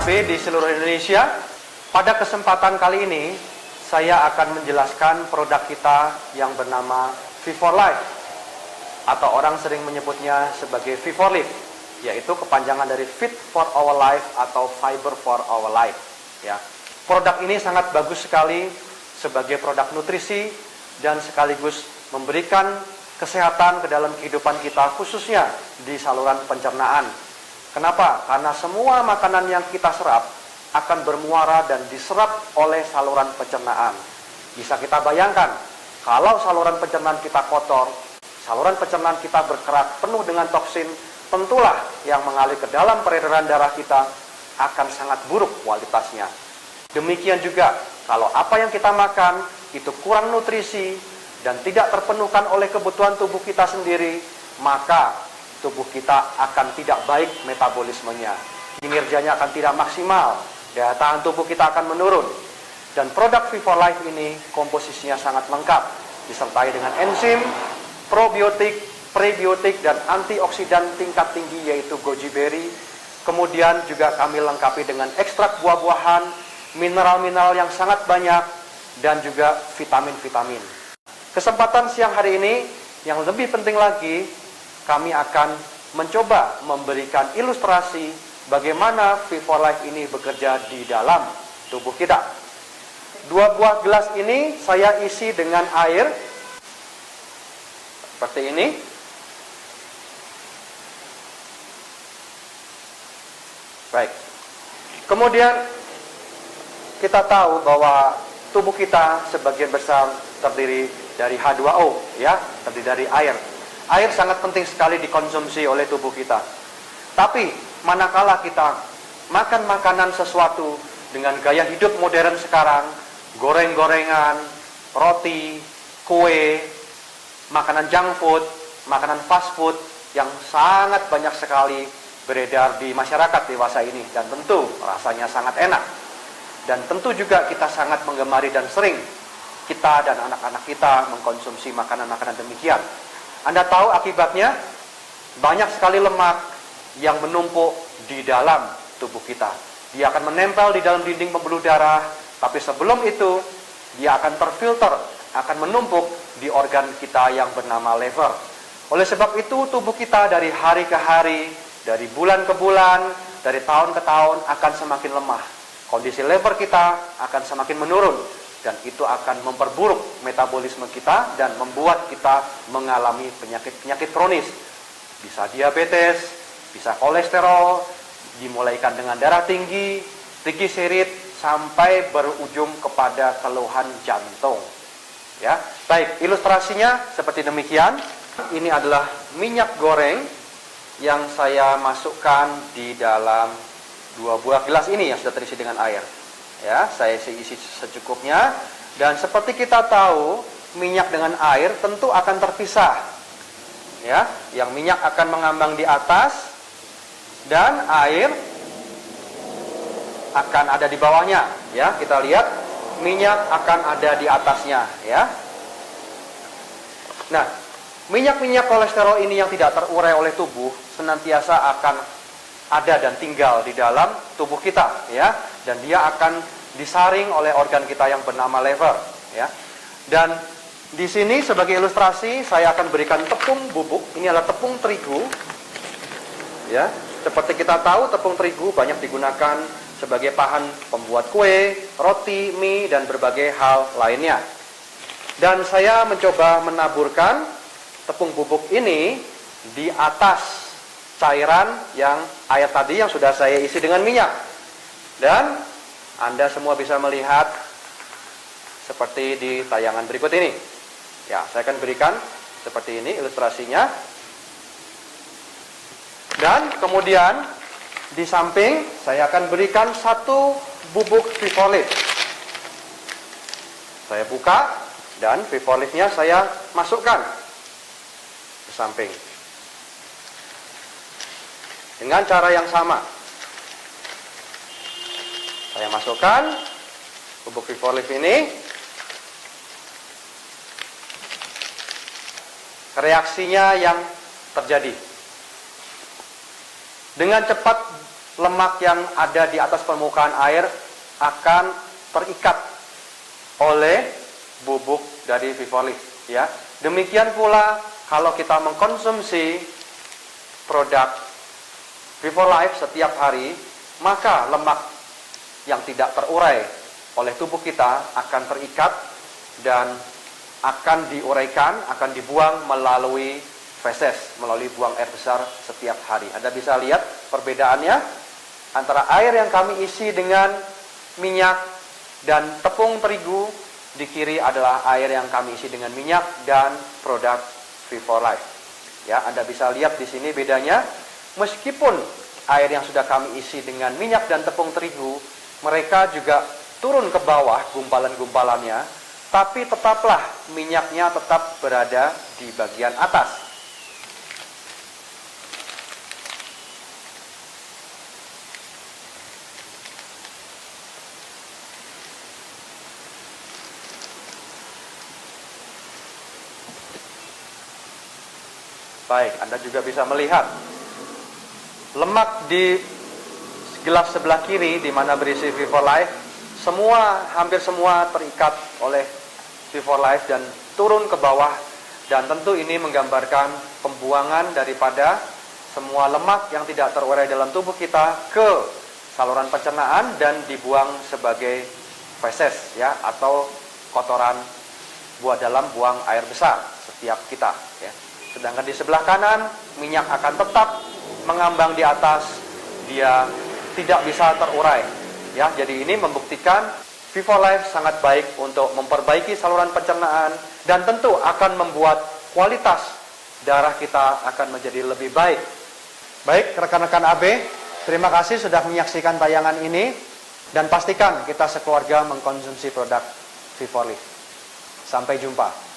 PKB di seluruh Indonesia. Pada kesempatan kali ini, saya akan menjelaskan produk kita yang bernama V4Life, atau orang sering menyebutnya sebagai V4Live, yaitu kepanjangan dari Fit for Our Life atau Fiber for Our Life. Ya. Produk ini sangat bagus sekali sebagai produk nutrisi dan sekaligus memberikan kesehatan ke dalam kehidupan kita, khususnya di saluran pencernaan. Kenapa? Karena semua makanan yang kita serap akan bermuara dan diserap oleh saluran pencernaan. Bisa kita bayangkan, kalau saluran pencernaan kita kotor, saluran pencernaan kita berkerak penuh dengan toksin, tentulah yang mengalir ke dalam peredaran darah kita akan sangat buruk kualitasnya. Demikian juga, kalau apa yang kita makan itu kurang nutrisi dan tidak terpenuhkan oleh kebutuhan tubuh kita sendiri, maka tubuh kita akan tidak baik metabolismenya. Kinerjanya akan tidak maksimal, daya tahan tubuh kita akan menurun. Dan produk V4Life ini komposisinya sangat lengkap, disertai dengan enzim, probiotik, prebiotik, dan antioksidan tingkat tinggi yaitu goji berry. Kemudian juga kami lengkapi dengan ekstrak buah-buahan, mineral-mineral yang sangat banyak, dan juga vitamin-vitamin. Kesempatan siang hari ini yang lebih penting lagi, kami akan mencoba memberikan ilustrasi bagaimana V4Life ini bekerja di dalam tubuh kita. 2 buah gelas ini saya isi dengan air seperti ini. Baik. Kemudian kita tahu bahwa tubuh kita sebagian besar terdiri dari H2O, ya, terdiri dari air. Air sangat penting sekali dikonsumsi oleh tubuh kita. Tapi manakala kita makan makanan sesuatu dengan gaya hidup modern sekarang, goreng-gorengan, roti, kue, makanan junk food, makanan fast food yang sangat banyak sekali beredar di masyarakat dewasa ini, dan tentu rasanya sangat enak. Dan tentu juga kita sangat menggemari dan sering kita dan anak-anak kita mengkonsumsi makanan-makanan demikian. Anda tahu akibatnya? Banyak sekali lemak yang menumpuk di dalam tubuh kita. Dia akan menempel di dalam dinding pembuluh darah, tapi sebelum itu dia akan terfilter, akan menumpuk di organ kita yang bernama liver. Oleh sebab itu tubuh kita dari hari ke hari, dari bulan ke bulan, dari tahun ke tahun akan semakin lemah. Kondisi liver kita akan semakin menurun, dan itu akan memperburuk metabolisme kita dan membuat kita mengalami penyakit-penyakit kronis. Bisa diabetes, bisa kolesterol, dimulaikan dengan darah tinggi, trigliserid, sampai berujung kepada keluhan jantung. Ya, baik, ilustrasinya seperti demikian. Ini adalah minyak goreng yang saya masukkan di dalam 2 buah gelas ini yang sudah terisi dengan air. Ya, saya isi secukupnya. Dan seperti kita tahu, minyak dengan air tentu akan terpisah. Ya, yang minyak akan mengambang di atas dan air akan ada di bawahnya. Ya, kita lihat minyak akan ada di atasnya. Ya. Nah, minyak-minyak kolesterol ini yang tidak terurai oleh tubuh senantiasa akan ada dan tinggal di dalam tubuh kita, ya, dan dia akan disaring oleh organ kita yang bernama liver, ya. Dan di sini sebagai ilustrasi saya akan berikan tepung bubuk. Ini adalah tepung terigu, ya. Seperti kita tahu, tepung terigu banyak digunakan sebagai bahan pembuat kue, roti, mie, dan berbagai hal lainnya. Dan saya mencoba menaburkan tepung bubuk ini di atas cairan yang air tadi yang sudah saya isi dengan minyak. Dan Anda semua bisa melihat seperti di tayangan berikut ini. Ya, saya akan berikan seperti ini ilustrasinya. Dan kemudian di samping saya akan berikan 1 bubuk V4Life. Saya buka dan V4Life-nya saya masukkan ke samping. Dengan cara yang sama. Saya masukkan bubuk V4Life ini. Reaksinya yang terjadi. Dengan cepat lemak yang ada di atas permukaan air akan terikat oleh bubuk dari Vivorlife, ya. Demikian pula kalau kita mengkonsumsi produk Vivorlife setiap hari, maka lemak yang tidak terurai oleh tubuh kita akan terikat dan akan diuraikan, akan dibuang melalui feses, melalui buang air besar setiap hari. Anda bisa lihat perbedaannya antara air yang kami isi dengan minyak dan tepung terigu. Di kiri adalah air yang kami isi dengan minyak dan produk Vivorlife. Ya, Anda bisa lihat di sini bedanya. Meskipun air yang sudah kami isi dengan minyak dan tepung terigu, mereka juga turun ke bawah gumpalan-gumpalannya, tapi tetaplah minyaknya tetap berada di bagian atas. Baik, Anda juga bisa melihat lemak di gelas sebelah kiri di mana berisi Vivorlife, hampir semua terikat oleh Vivorlife dan turun ke bawah, dan tentu ini menggambarkan pembuangan daripada semua lemak yang tidak terurai dalam tubuh kita ke saluran pencernaan dan dibuang sebagai feses, ya, atau kotoran dalam buang air besar setiap kita, ya. Sedangkan di sebelah kanan, minyak akan tetap mengambang di atas, dia tidak bisa terurai. Ya, jadi ini membuktikan Vivorlife sangat baik untuk memperbaiki saluran pencernaan dan tentu akan membuat kualitas darah kita akan menjadi lebih baik. Baik, rekan-rekan AB, terima kasih sudah menyaksikan tayangan ini dan pastikan kita sekeluarga mengkonsumsi produk Vivorlife. Sampai jumpa.